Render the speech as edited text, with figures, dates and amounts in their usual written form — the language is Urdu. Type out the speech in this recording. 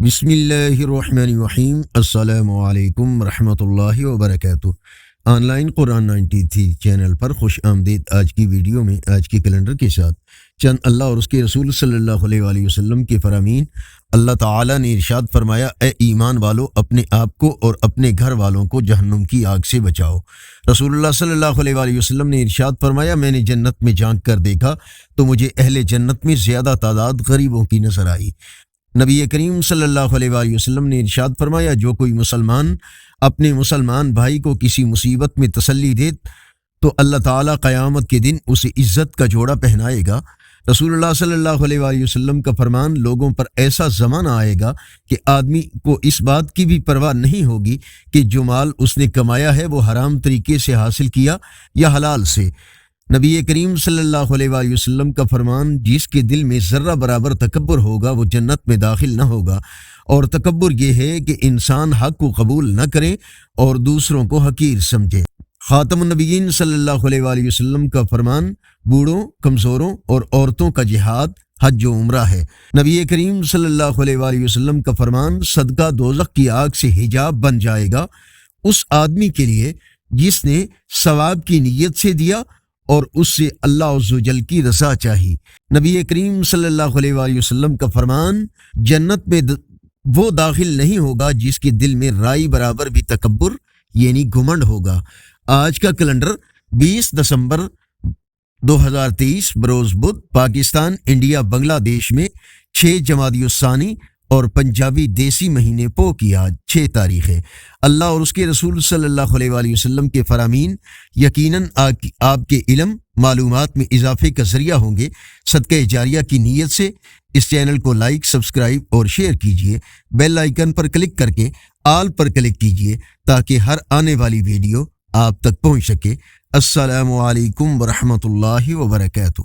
بسم اللہ الرحمن الرحیم۔ السلام علیکم ورحمۃ اللہ وبرکاتہ۔ آن لائن قرآن 93 چینل پر خوش آمدید۔ آج کی ویڈیو میں آج کے کیلنڈر کے ساتھ چند اللہ اور اس کے رسول صلی اللہ علیہ وآلہ وسلم کے فرامین۔ اللہ تعالیٰ نے ارشاد فرمایا، اے ایمان والو، اپنے آپ کو اور اپنے گھر والوں کو جہنم کی آگ سے بچاؤ۔ رسول اللہ صلی اللہ علیہ وآلہ وسلم نے ارشاد فرمایا، میں نے جنت میں جھانک کر دیکھا تو مجھے اہل جنت میں زیادہ تعداد غریبوں کی نظر آئی۔ نبی کریم صلی اللہ علیہ وآلہ وسلم نے ارشاد فرمایا، جو کوئی مسلمان اپنے مسلمان بھائی کو کسی مصیبت میں تسلی دے تو اللہ تعالیٰ قیامت کے دن اسے عزت کا جوڑا پہنائے گا۔ رسول اللہ صلی اللہ علیہ وآلہ وسلم کا فرمان، لوگوں پر ایسا زمانہ آئے گا کہ آدمی کو اس بات کی بھی پرواہ نہیں ہوگی کہ جو مال اس نے کمایا ہے وہ حرام طریقے سے حاصل کیا یا حلال سے۔ نبی کریم صلی اللہ علیہ وآلہ وسلم کا فرمان، جس کے دل میں ذرہ برابر تکبر ہوگا وہ جنت میں داخل نہ ہوگا۔ اور تکبر یہ ہے کہ انسان حق کو قبول نہ کرے اور دوسروں کو حقیر سمجھے۔ خاتم النبیین صلی اللہ علیہ وآلہ وسلم کا فرمان، بوڑھوں، کمزوروں اور عورتوں کا جہاد حج و عمرہ ہے۔ نبی کریم صلی اللہ علیہ وآلہ وسلم کا فرمان، صدقہ دوزخ کی آگ سے حجاب بن جائے گا اس آدمی کے لیے جس نے ثواب کی نیت سے دیا اور اس سے اللہ عز و جل کی رضا چاہی۔ نبی کریم صلی اللہ علیہ وآلہ وسلم کا فرمان، جنت میں وہ داخل نہیں ہوگا جس کے دل میں رائی برابر بھی تکبر یعنی گھمنڈ ہوگا۔ آج کا کیلنڈر 20 دسمبر 2023 بروز بدھ، پاکستان، انڈیا، بنگلہ دیش میں 6 جمادی الثانی اور پنجابی دیسی مہینے پو کی آج 6 تاریخ ہے۔ اللہ اور اس کے رسول صلی اللہ علیہ وآلہ وسلم کے فرامین یقیناً آپ کے علم معلومات میں اضافے کا ذریعہ ہوں گے۔ صدقہ جاریہ کی نیت سے اس چینل کو لائک، سبسکرائب اور شیئر کیجیے۔ بیل آئیکن پر کلک کر کے آل پر کلک کیجیے تاکہ ہر آنے والی ویڈیو آپ تک پہنچ سکے۔ السلام علیکم ورحمۃ اللہ وبرکاتہ۔